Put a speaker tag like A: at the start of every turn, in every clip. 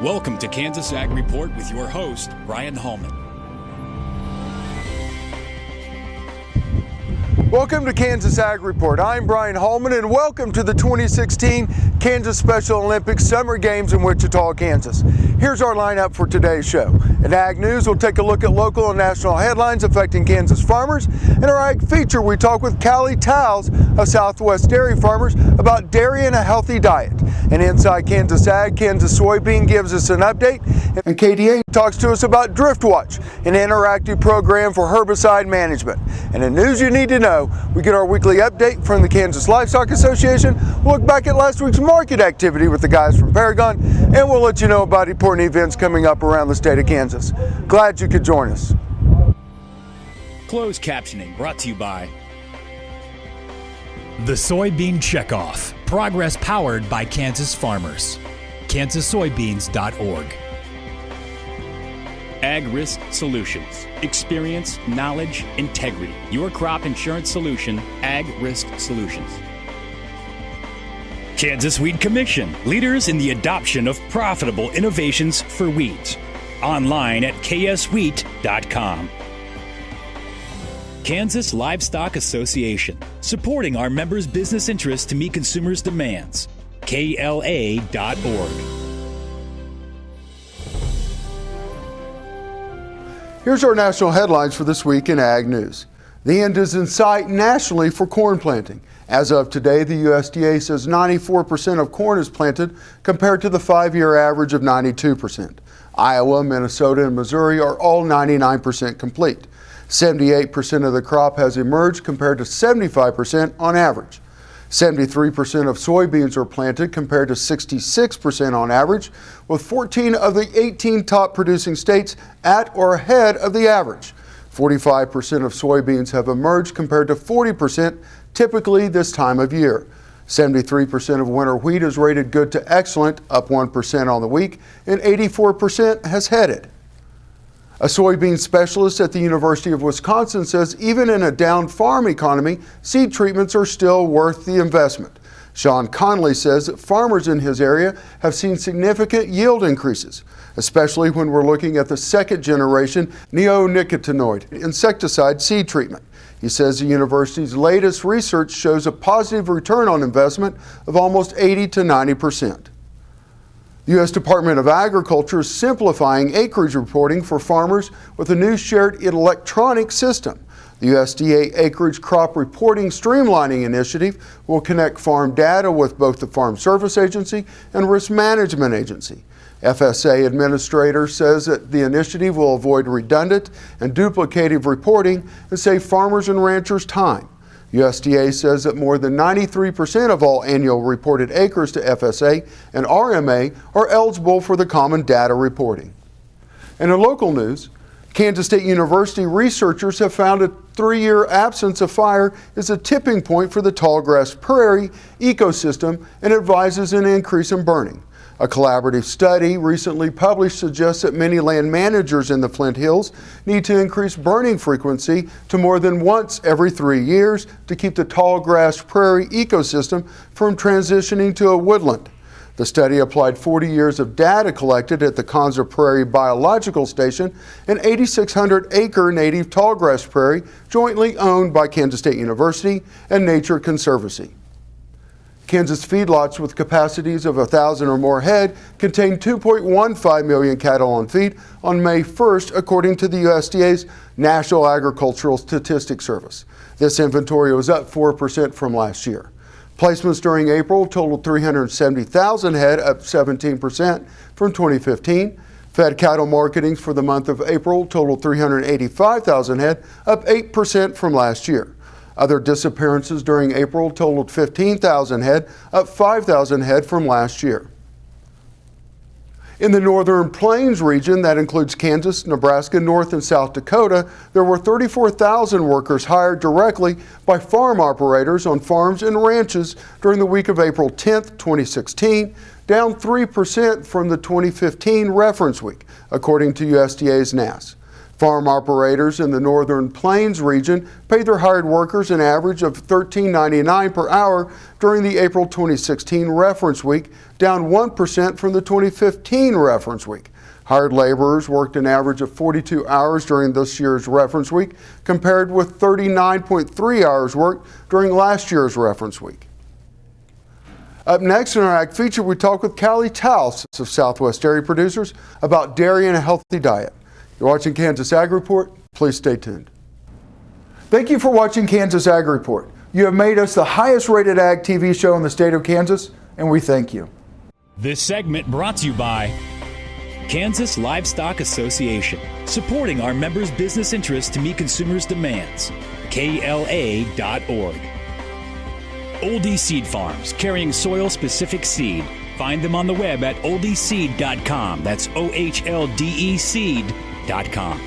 A: Welcome to Kansas Ag Report with your host, Brian Hallman.
B: Welcome to Kansas Ag Report. I'm Brian Hallman, and welcome to the 2016 Kansas Special Olympics Summer Games in Wichita, Kansas. Here's our lineup for today's show. In Ag News, we'll take a look at local and national headlines affecting Kansas farmers. In our Ag Feature, we talk with Callie Towles of Southwest Dairy Farmers about dairy and a healthy diet. And inside Kansas Ag, Kansas Soybean gives us an update. And KDA talks to us about DriftWatch, an interactive program for herbicide management. And in news you need to know, we get our weekly update from the Kansas Livestock Association. We'll look back at last week's market activity with the guys from Paragon, and we'll let you know about important events coming up around the state of Kansas. Glad you could join us.
A: Closed captioning brought to you by
C: The Soybean Checkoff. Progress powered by Kansas farmers. KansasSoybeans.org.
A: Ag Risk Solutions. Experience, knowledge, integrity. Your crop insurance solution, Ag Risk Solutions. Kansas Weed Commission. Leaders in the adoption of profitable innovations for weeds. Online at kswheat.com. Kansas Livestock Association. Supporting our members' business interests to meet consumers' demands. KLA.org.
B: Here's our national headlines for this week in Ag News. The end is in sight nationally for corn planting. As of today, the USDA says 94% of corn is planted compared to the 5-year average of 92%. Iowa, Minnesota, and Missouri are all 99% complete. 78% of the crop has emerged compared to 75% on average. 73% of soybeans are planted compared to 66% on average, with 14 of the 18 top producing states at or ahead of the average. 45% of soybeans have emerged compared to 40% typically this time of year. 73% of winter wheat is rated good to excellent, up 1% on the week, and 84% has headed. A soybean specialist at the University of Wisconsin says even in a down farm economy, seed treatments are still worth the investment. Sean Conley says that farmers in his area have seen significant yield increases, especially when we're looking at the second generation neonicotinoid insecticide seed treatment. He says the university's latest research shows a positive return on investment of almost 80 to 90%. The U.S. Department of Agriculture is simplifying acreage reporting for farmers with a new shared electronic system. The USDA Acreage Crop Reporting Streamlining Initiative will connect farm data with both the Farm Service Agency and Risk Management Agency. FSA administrator says that the initiative will avoid redundant and duplicative reporting and save farmers and ranchers time. USDA says that more than 93% of all annual reported acres to FSA and RMA are eligible for the common data reporting. And in local news, Kansas State University researchers have found a 3-year absence of fire is a tipping point for the tallgrass prairie ecosystem and advises an increase in burning. A collaborative study recently published suggests that many land managers in the Flint Hills need to increase burning frequency to more than once every 3 years to keep the tallgrass prairie ecosystem from transitioning to a woodland. The study applied 40 years of data collected at the Konza Prairie Biological Station, an 8,600-acre native tallgrass prairie jointly owned by Kansas State University and Nature Conservancy. Kansas feedlots with capacities of 1,000 or more head contain 2.15 million cattle on feed on May 1st, according to the USDA's National Agricultural Statistics Service. This inventory was up 4% from last year. Placements during April totaled 370,000 head, up 17% from 2015. Fed cattle marketings for the month of April totaled 385,000 head, up 8% from last year. Other disappearances during April totaled 15,000 head, up 5,000 head from last year. In the Northern Plains region, that includes Kansas, Nebraska, North and South Dakota, there were 34,000 workers hired directly by farm operators on farms and ranches during the week of April 10, 2016, down 3% from the 2015 reference week, according to USDA's NASS. Farm operators in the Northern Plains region paid their hired workers an average of $13.99 per hour during the April 2016 reference week, down 1% from the 2015 reference week. Hired laborers worked an average of 42 hours during this year's reference week, compared with 39.3 hours worked during last year's reference week. Up next in our Ag Feature, we talk with Callie Taus of Southwest Dairy Producers about dairy and a healthy diet. You're watching Kansas Ag Report. Please stay tuned. Thank you for watching Kansas Ag Report. You have made us the highest rated ag TV show in the state of Kansas, and we thank you.
C: This segment brought to you by
A: Kansas Livestock Association, supporting our members' business interests to meet consumers' demands. KLA.org. Oldie Seed Farms, carrying soil-specific seed. Find them on the web at oldieseed.com. That's OHLDE seed.com.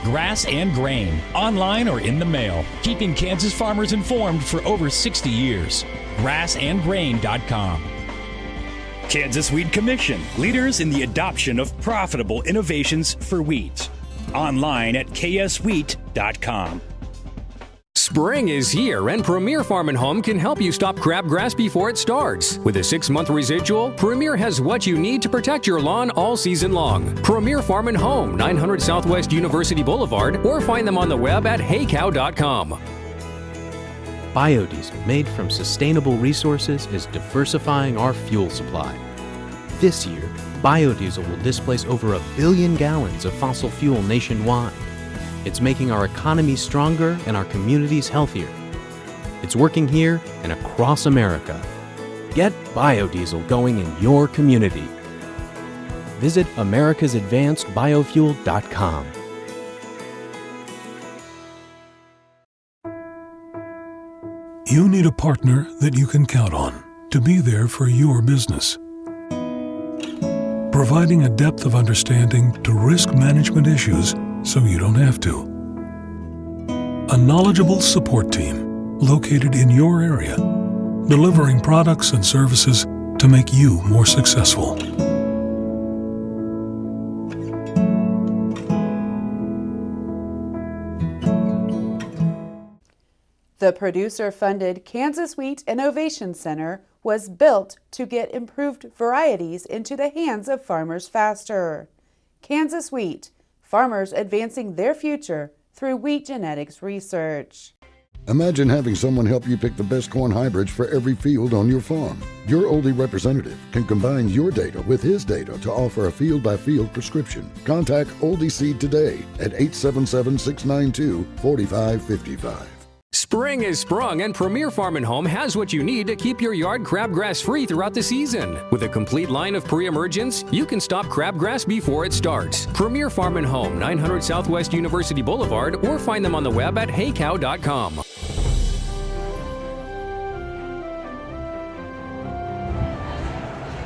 C: Grass and Grain, online or in the mail, keeping Kansas farmers informed for over 60 years. grassandgrain.com.
A: Kansas Weed Commission, leaders in the adoption of profitable innovations for weeds. Online at kswheat.com.
D: Spring is here, and Premier Farm & Home can help you stop crabgrass before it starts. With a 6-month residual, Premier has what you need to protect your lawn all season long. Premier Farm & Home, 900 Southwest University Boulevard, or find them on the web at heycow.com.
E: Biodiesel made from sustainable resources is diversifying our fuel supply. This year, biodiesel will displace over 1 billion gallons of fossil fuel nationwide. It's making our economy stronger and our communities healthier. It's working here and across America. Get biodiesel going in your community. Visit americasadvancedbiofuel.com.
F: You need a partner that you can count on to be there for your business, providing a depth of understanding to risk management issues so you don't have to. A knowledgeable support team located in your area, delivering products and services to make you more successful.
G: The producer-funded Kansas Wheat Innovation Center was built to get improved varieties into the hands of farmers faster. Kansas Wheat, farmers advancing their future through wheat genetics research.
H: Imagine having someone help you pick the best corn hybrids for every field on your farm. Your Oldie representative can combine your data with his data to offer a field-by-field prescription. Contact Oldie Seed today at 877-692-4555.
D: Spring is sprung, and Premier Farm & Home has what you need to keep your yard crabgrass free throughout the season. With a complete line of pre-emergents, you can stop crabgrass before it starts. Premier Farm & Home, 900 Southwest University Boulevard, or find them on the web at heycow.com.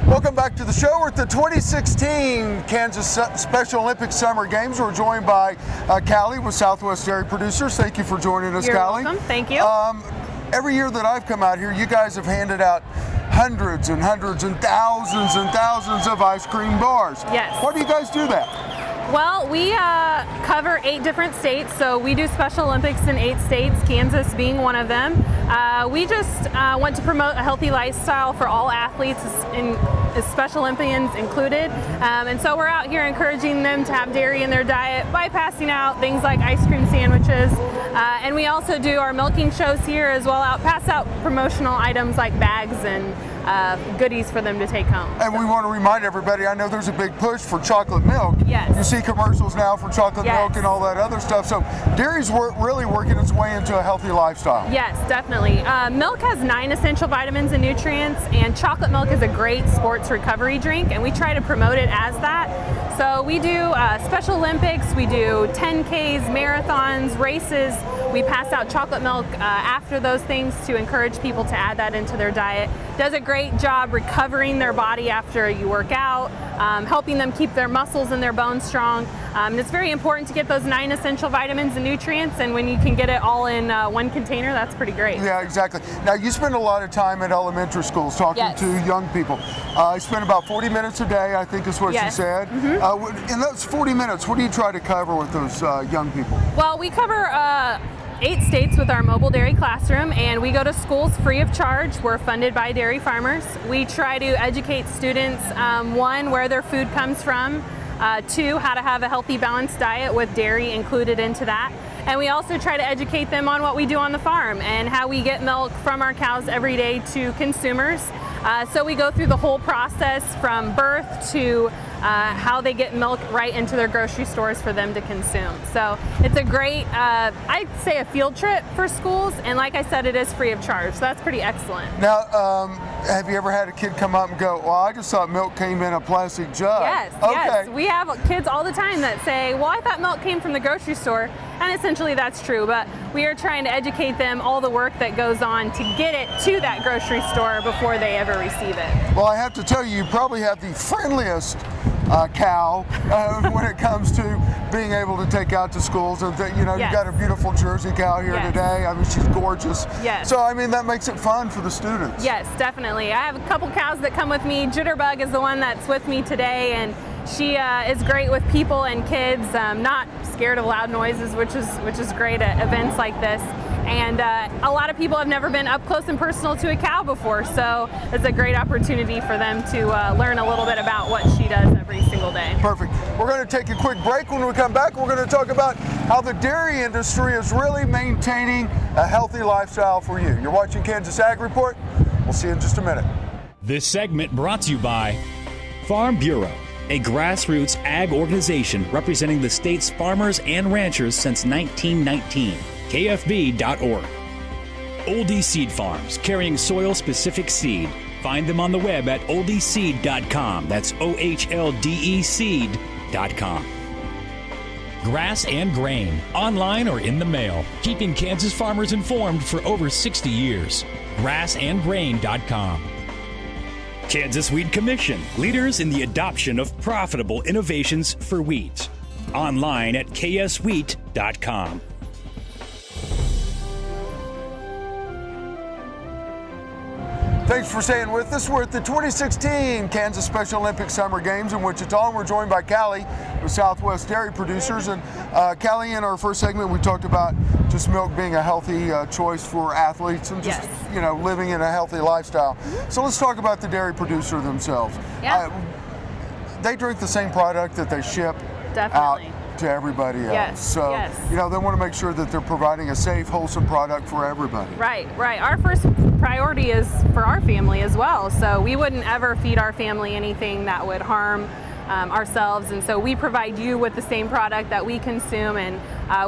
B: Welcome back to the show. We're at the 2016 Kansas Special Olympics Summer Games. We're joined by Callie with Southwest Dairy Producers. Thank you for joining us, Callie.
I: You're welcome. Thank you.
B: Every year that I've come out here, you guys have handed out hundreds and hundreds and thousands of ice cream bars.
I: Yes.
B: Why do you guys do that?
I: Well, we cover 8 different states, so we do Special Olympics in 8 states, Kansas being one of them. We just want to promote a healthy lifestyle for all athletes, Special Olympians included. And so we're out here encouraging them to have dairy in their diet by passing out things like ice cream sandwiches. And we also do our milking shows here as well, pass out promotional items like bags and goodies for them to take home.
B: And we want to remind everybody, I know there's a big push for chocolate milk.
I: Yes.
B: You see commercials now for chocolate milk and all that other stuff. So dairy's really working its way into a healthy lifestyle.
I: Yes, definitely. Milk has 9 essential vitamins and nutrients, and chocolate milk is a great sports recovery drink, and we try to promote it as that. So we do Special Olympics, we do 10Ks, marathons, races. We pass out chocolate milk after those things to encourage people to add that into their diet. Does a great job recovering their body after you work out. helping them keep their muscles and their bones strong. And it's very important to get those 9 essential vitamins and nutrients, and when you can get it all in one container, that's pretty great.
B: Yeah, exactly. Now, you spend a lot of time at elementary schools talking
I: Yes.
B: to young people. I spend about 40 minutes a day, I think is what
I: Yes.
B: she said.
I: Mm-hmm.
B: In those 40 minutes, what do you try to cover with those young people?
I: Well, we cover 8 states with our mobile dairy classroom, and we go to schools free of charge. We're funded by dairy farmers. We try to educate students, 1, where their food comes from, 2, how to have a healthy, balanced diet with dairy included into that. And we also try to educate them on what we do on the farm and how we get milk from our cows every day to consumers. So we go through the whole process from birth to how they get milk right into their grocery stores for them to consume. So it's a great, I'd say a field trip for schools, and like I said, it is free of charge, so that's pretty excellent.
B: Now, have you ever had a kid come up and go, well, I just thought milk came in a plastic jug?
I: Yes,
B: okay.
I: yes. We have kids all the time that say, well, I thought milk came from the grocery store, and essentially that's true, but we are trying to educate them all the work that goes on to get it to that grocery store before they ever receive it.
B: Well, I have to tell you, you probably have the friendliest cow when it comes to being able to take out to schools. And you know,
I: Yes.
B: you've got a beautiful Jersey cow here
I: Yes.
B: today. I mean, she's gorgeous.
I: Yes.
B: So, I mean, that makes it fun for the students.
I: Yes, definitely. I have a couple cows that come with me. Jitterbug is the one that's with me today, and she is great with people and kids, not scared of loud noises, which is great at events like this. And a lot of people have never been up close and personal to a cow before, so it's a great opportunity for them to learn a little bit about what she does every single day.
B: Perfect. We're going to take a quick break. When we come back, we're going to talk about how the dairy industry is really maintaining a healthy lifestyle for you. You're watching Kansas Ag Report. We'll see you in just a minute.
A: This segment brought to you by Farm Bureau, a grassroots ag organization representing the state's farmers and ranchers since 1919. KFB.org. Oldie Seed Farms, carrying soil-specific seed. Find them on the web at oldieseed.com. That's OHLDE seed.com. Grass and Grain, online or in the mail. Keeping Kansas farmers informed for over 60 years. Grassandgrain.com. Kansas Wheat Commission, leaders in the adoption of profitable innovations for wheat. Online at kswheat.com.
B: Thanks for staying with us. We're at the 2016 Kansas Special Olympics Summer Games in Wichita, and we're joined by Callie with Southwest Dairy Producers. And Callie, in our first segment, we talked about just milk being a healthy choice for athletes and just, you know, living in a healthy lifestyle. So let's talk about the dairy producer themselves.
I: Yeah.
B: They drink the same product that they ship
I: Definitely.
B: out to everybody else.
I: Yes,
B: So,
I: yes.
B: you know, they want to make sure that they're providing a safe, wholesome product for everybody.
I: Right, right. Our first priority is for our family as well. So we wouldn't ever feed our family anything that would harm ourselves, and so we provide you with the same product that we consume, and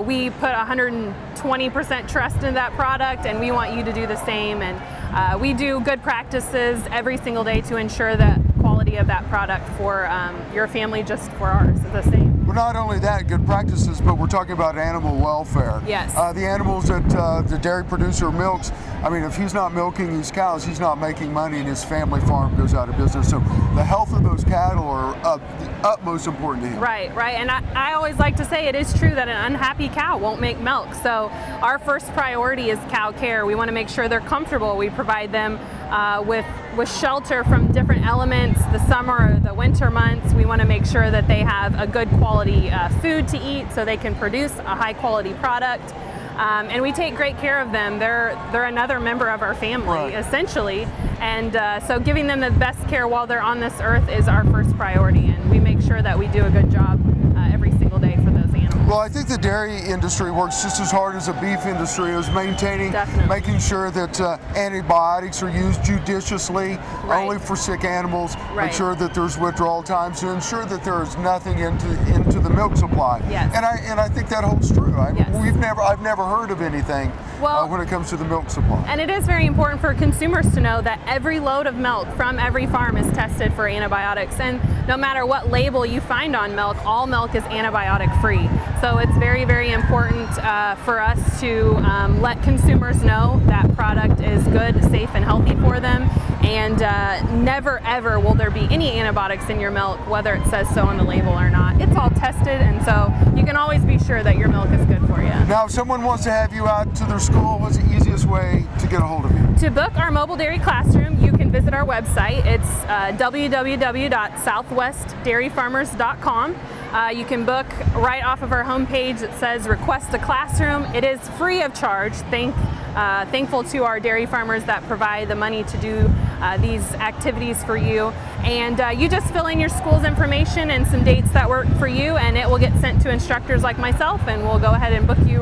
I: we put 120% trust in that product, and we want you to do the same. And we do good practices every single day to ensure that quality of that product for your family, just for ours, is the same.
B: Well, not only that, good practices, but we're talking about animal welfare.
I: Yes.
B: The animals that the dairy producer milks, I mean, if he's not milking these cows, he's not making money, and his family farm goes out of business. So the health of those cattle are of the utmost important to him.
I: Right, right. And I always like to say it is true that an unhappy cow won't make milk. So our first priority is cow care. We want to make sure they're comfortable. We provide them with shelter from different elements, the summer or the winter months. We want to make sure that they have a good quality food to eat so they can produce a high quality product. And we take great care of them. They're another member of our family, essentially. And so giving them the best care while they're on this earth is our first priority. And we make sure that we do a good job every single day for those animals.
B: Well, I think the dairy industry works just as hard as the beef industry is maintaining, making sure that antibiotics are used judiciously, only for sick animals, make sure that there's withdrawal times to ensure that there is nothing into the milk supply.
I: Yes.
B: And I think that holds true. I've never heard of anything when it comes to the milk supply.
I: And it is very important for consumers to know that every load of milk from every farm is tested for antibiotics. And no matter what label you find on milk, all milk is antibiotic free. So it's very, very important for us to let consumers know that product is good, safe, and healthy for them. And never ever will there be any antibiotics in your milk, whether it says so on the label or not. It's all tested, and so you can always be sure that your milk is good for you.
B: Now, if someone wants to have you out to their school, what's the easiest way to get a hold of you?
I: To book our mobile dairy classroom, you can visit our website. It's www.southwestdairyfarmers.com. You can book right off of our homepage. It says request a classroom. It is free of charge. Thankful to our dairy farmers that provide the money to do these activities for you. And you just fill in your school's information and some dates that work for you, and it will get sent to instructors like myself, and we'll go ahead and book you.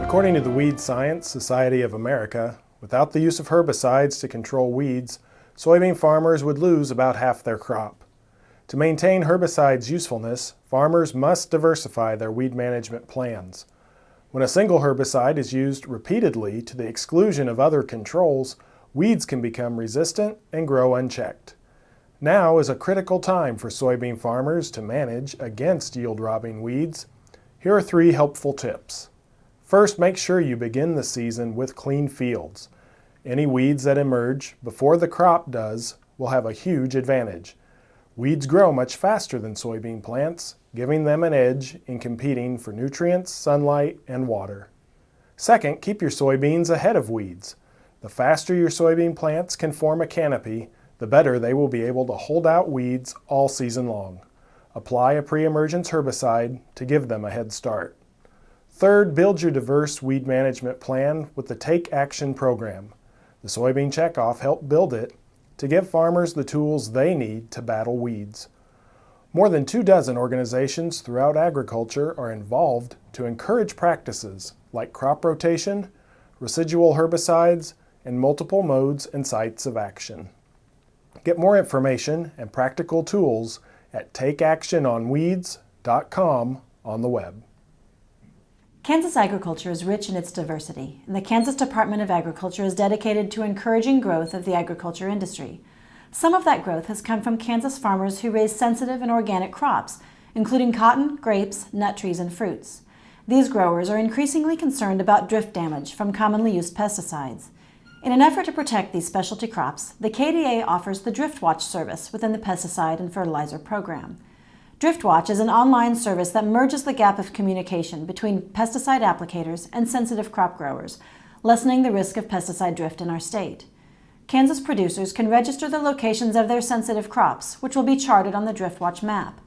J: According to the Weed Science Society of America, without the use of herbicides to control weeds, soybean farmers would lose about half their crop. To maintain herbicides' usefulness, farmers must diversify their weed management plans. When a single herbicide is used repeatedly to the exclusion of other controls, weeds can become resistant and grow unchecked. Now is a critical time for soybean farmers to manage against yield-robbing weeds. Here are 3 helpful tips. First, make sure you begin the season with clean fields. Any weeds that emerge before the crop does will have a huge advantage. Weeds grow much faster than soybean plants, giving them an edge in competing for nutrients, sunlight, and water. Second, keep your soybeans ahead of weeds. The faster your soybean plants can form a canopy, the better they will be able to hold out weeds all season long. Apply a pre-emergence herbicide to give them a head start. Third, build your diverse weed management plan with the Take Action program. The Soybean Checkoff helped build it to give farmers the tools they need to battle weeds. More than 24 organizations throughout agriculture are involved to encourage practices like crop rotation, residual herbicides, and multiple modes and sites of action. Get more information and practical tools at takeactiononweeds.com on the web.
K: Kansas agriculture is rich in its diversity, and the Kansas Department of Agriculture is dedicated to encouraging growth of the agriculture industry. Some of that growth has come from Kansas farmers who raise sensitive and organic crops, including cotton, grapes, nut trees, and fruits. These growers are increasingly concerned about drift damage from commonly used pesticides. In an effort to protect these specialty crops, the KDA offers the Drift Watch service within the pesticide and fertilizer program. DriftWatch is an online service that merges the gap of communication between pesticide applicators and sensitive crop growers, lessening the risk of pesticide drift in our state. Kansas producers can register the locations of their sensitive crops, which will be charted on the DriftWatch map.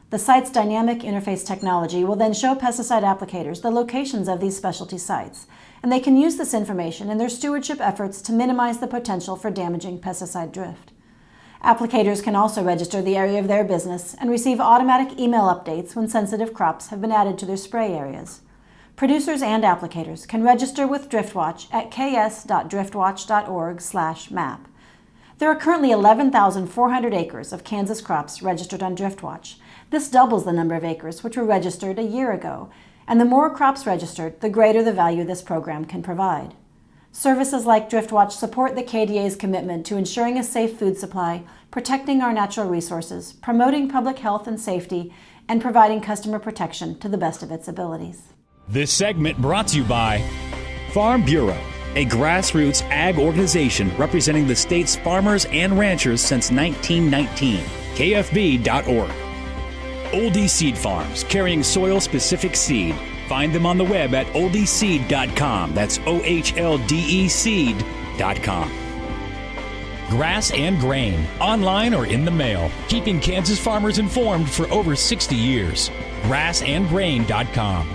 K: The site's dynamic interface technology will then show pesticide applicators the locations of these specialty sites, and they can use this information in their stewardship efforts to minimize the potential for damaging pesticide drift. Applicators can also register the area of their business and receive automatic email updates when sensitive crops have been added to their spray areas. Producers and applicators can register with DriftWatch at ks.driftwatch.org/map. There are currently 11,400 acres of Kansas crops registered on DriftWatch. This doubles the number of acres which were registered a year ago, and the more crops registered, the greater the value this program can provide. Services like DriftWatch support the KDA's commitment to ensuring a safe food supply, protecting our natural resources, promoting public health and safety, and providing customer protection to the best of its abilities.
A: This segment brought to you by Farm Bureau, a grassroots ag organization representing the state's farmers and ranchers since 1919. KFB.org. Oldie Seed Farms, carrying soil-specific seed. Find them on the web at oldieseed.com. That's OHLDE seed.com. Grass and Grain, online or in the mail, keeping Kansas farmers informed for over 60 years. Grassandgrain.com.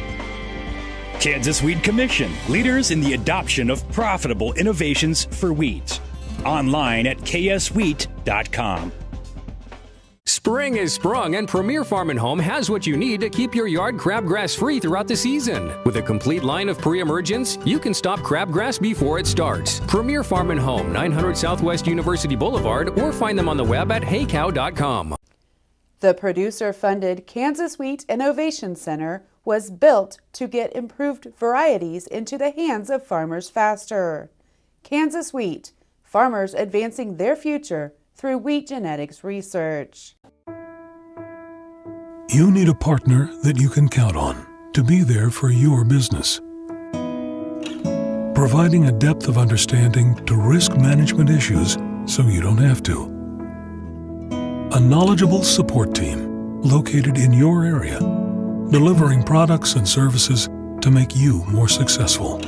A: Kansas Weed Commission, leaders in the adoption of profitable innovations for weeds. Online at kswheat.com.
D: Spring is sprung, and Premier Farm and Home has what you need to keep your yard crabgrass free throughout the season. With a complete line of pre-emergence, you can stop crabgrass before it starts. Premier Farm and Home, 900 Southwest University Boulevard, or find them on the web at heycow.com.
G: The producer-funded Kansas Wheat Innovation Center was built to get improved varieties into the hands of farmers faster. Kansas Wheat, farmers advancing their future through wheat genetics research.
F: You need a partner that you can count on to be there for your business. Providing a depth of understanding to risk management issues so you don't have to. A knowledgeable support team located in your area, delivering products and services to make you more successful.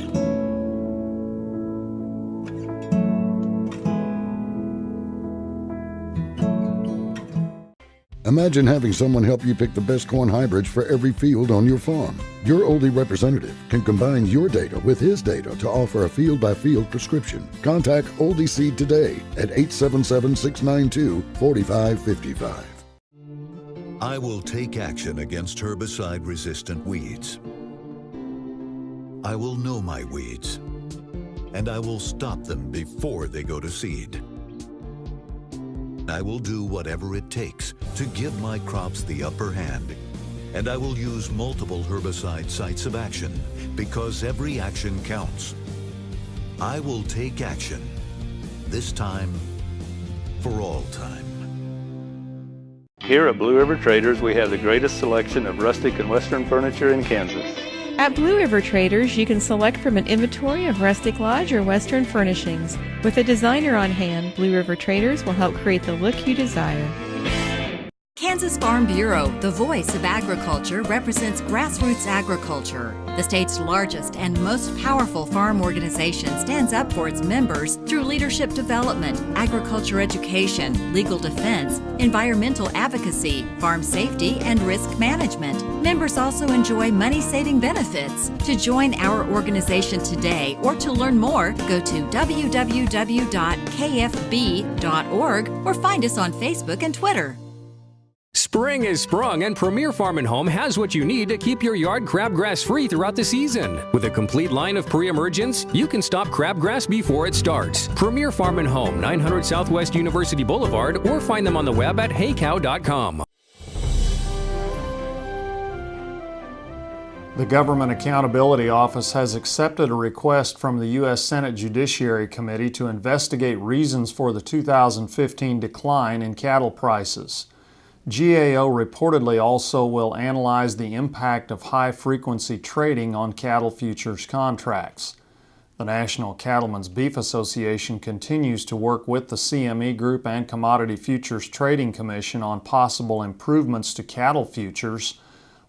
H: Imagine having someone help you pick the best corn hybrids for every field on your farm. Your Oldie representative can combine your data with his data to offer a field-by-field prescription. Contact Oldie Seed today at 877-692-4555.
L: I will take action against herbicide-resistant weeds. I will know my weeds, and I will stop them before they go to seed. I will do whatever it takes to give my crops the upper hand. And I will use multiple herbicide sites of action because every action counts. I will take action, this time for all time.
M: Here at Blue River Traders, we have the greatest selection of rustic and western furniture in Kansas.
N: At Blue River Traders, you can select from an inventory of rustic lodge or western furnishings. With a designer on hand, Blue River Traders will help create the look you desire.
O: Kansas Farm Bureau, the voice of agriculture, represents grassroots agriculture. The state's largest and most powerful farm organization stands up for its members through leadership development, agriculture education, legal defense, environmental advocacy, farm safety, and risk management. Members also enjoy money-saving benefits. To join our organization today or to learn more, go to www.kfb.org or find us on Facebook and Twitter.
D: Spring is sprung, and Premier Farm & Home has what you need to keep your yard crabgrass free throughout the season. With a complete line of pre-emergents, you can stop crabgrass before it starts. Premier Farm & Home, 900 Southwest University Boulevard, or find them on the web at heycow.com.
J: The Government Accountability Office has accepted a request from the U.S. Senate Judiciary Committee to investigate reasons for the 2015 decline in cattle prices. GAO reportedly also will analyze the impact of high-frequency trading on cattle futures contracts. The National Cattlemen's Beef Association continues to work with the CME Group and Commodity Futures Trading Commission on possible improvements to cattle futures,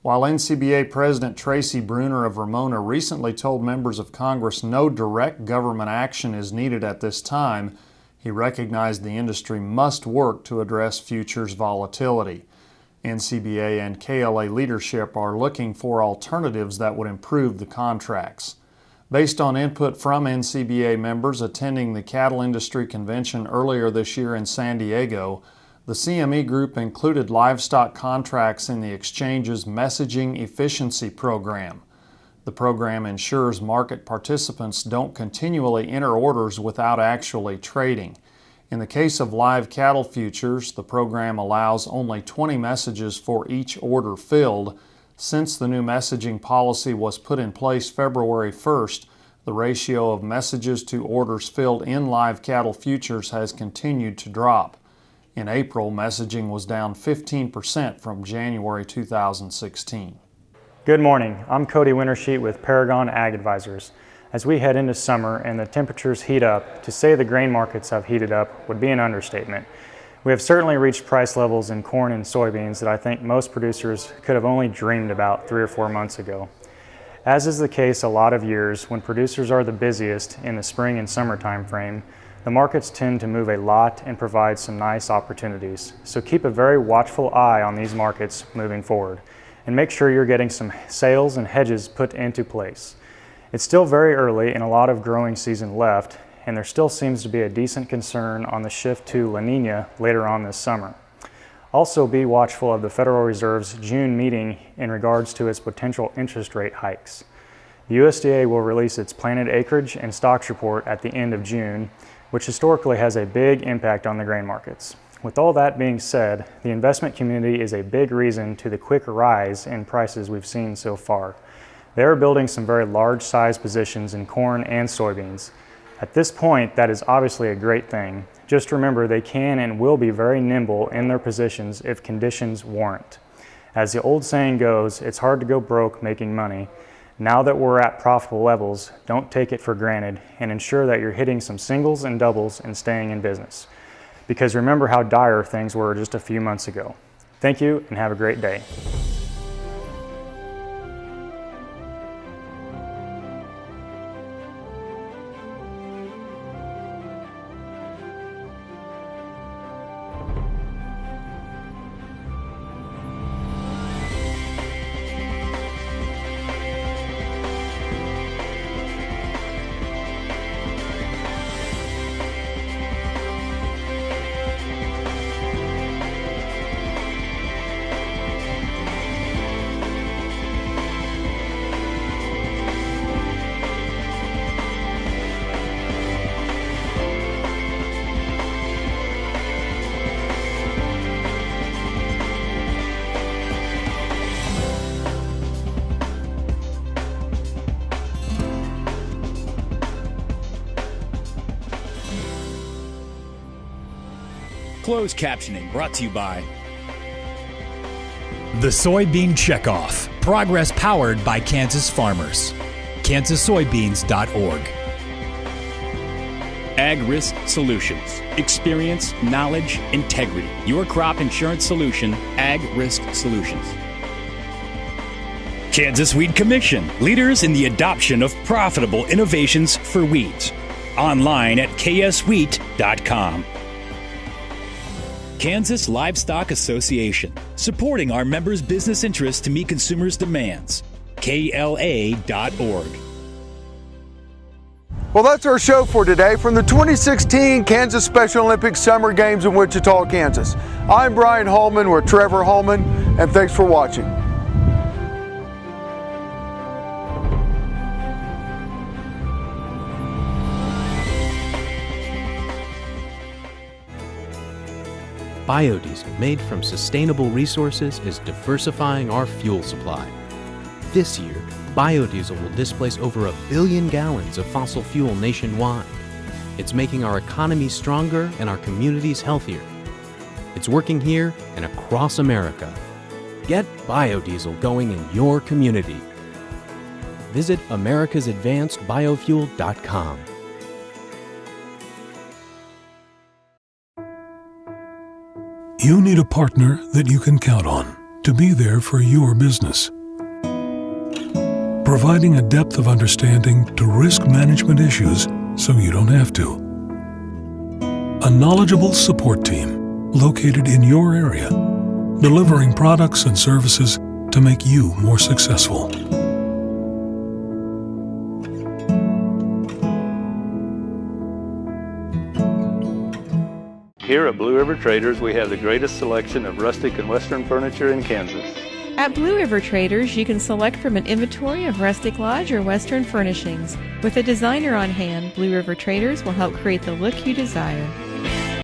J: while NCBA President Tracy Bruner of Ramona recently told members of Congress no direct government action is needed at this time. He recognized the industry must work to address futures volatility. NCBA and KLA leadership are looking for alternatives that would improve the contracts. Based on input from NCBA members attending the Cattle Industry Convention earlier this year in San Diego, the CME Group included livestock contracts in the exchange's Messaging Efficiency Program. The program ensures market participants don't continually enter orders without actually trading. In the case of live cattle futures, the program allows only 20 messages for each order filled. Since the new messaging policy was put in place February 1st, the ratio of messages to orders filled in live cattle futures has continued to drop. In April, messaging was down 15% from January 2016.
P: Good morning, I'm Cody Wintersheet with Paragon Ag Advisors. As we head into summer and the temperatures heat up, to say the grain markets have heated up would be an understatement. We have certainly reached price levels in corn and soybeans that I think most producers could have only dreamed about 3 or 4 months ago. As is the case a lot of years, when producers are the busiest in the spring and summer time frame, the markets tend to move a lot and provide some nice opportunities. So keep a very watchful eye on these markets moving forward, and make sure you're getting some sales and hedges put into place. It's still very early and a lot of growing season left, and there still seems to be a decent concern on the shift to La Nina later on this summer. Also be watchful of the Federal Reserve's June meeting in regards to its potential interest rate hikes. The USDA will release its planted acreage and stocks report at the end of June, which historically has a big impact on the grain markets. With all that being said, the investment community is a big reason to the quick rise in prices we've seen so far. They are building some very large size positions in corn and soybeans. At this point, that is obviously a great thing. Just remember they can and will be very nimble in their positions if conditions warrant. As the old saying goes, it's hard to go broke making money. Now that we're at profitable levels, don't take it for granted and ensure that you're hitting some singles and doubles and staying in business. Because remember how dire things were just a few months ago. Thank you and have a great day.
A: Closed captioning brought to you by The Soybean Checkoff. Progress powered by Kansas farmers. KansasSoybeans.org. Ag Risk Solutions. Experience, knowledge, integrity. Your crop insurance solution, Ag Risk Solutions. Kansas Weed Commission. Leaders in the adoption of profitable innovations for weeds. Online at kswheat.com. Kansas Livestock Association, supporting our members' business interests to meet consumers' demands. KLA.org.
B: Well, that's our show for today from the 2016 Kansas Special Olympics Summer Games in Wichita, Kansas. I'm Brian Holman with Trevor Holman, and thanks for watching.
E: Biodiesel made from sustainable resources is diversifying our fuel supply. This year, biodiesel will displace over 1 billion gallons of fossil fuel nationwide. It's making our economy stronger and our communities healthier. It's working here and across America. Get biodiesel going in your community. Visit americasadvancedbiofuel.com.
F: You need a partner that you can count on to be there for your business. Providing a depth of understanding to risk management issues so you don't have to. A knowledgeable support team located in your area, delivering products and services to make you more successful.
M: Here at Blue River Traders, we have the greatest selection of rustic and western furniture in Kansas.
N: At Blue River Traders, you can select from an inventory of rustic lodge or western furnishings. With a designer on hand, Blue River Traders will help create the look you desire.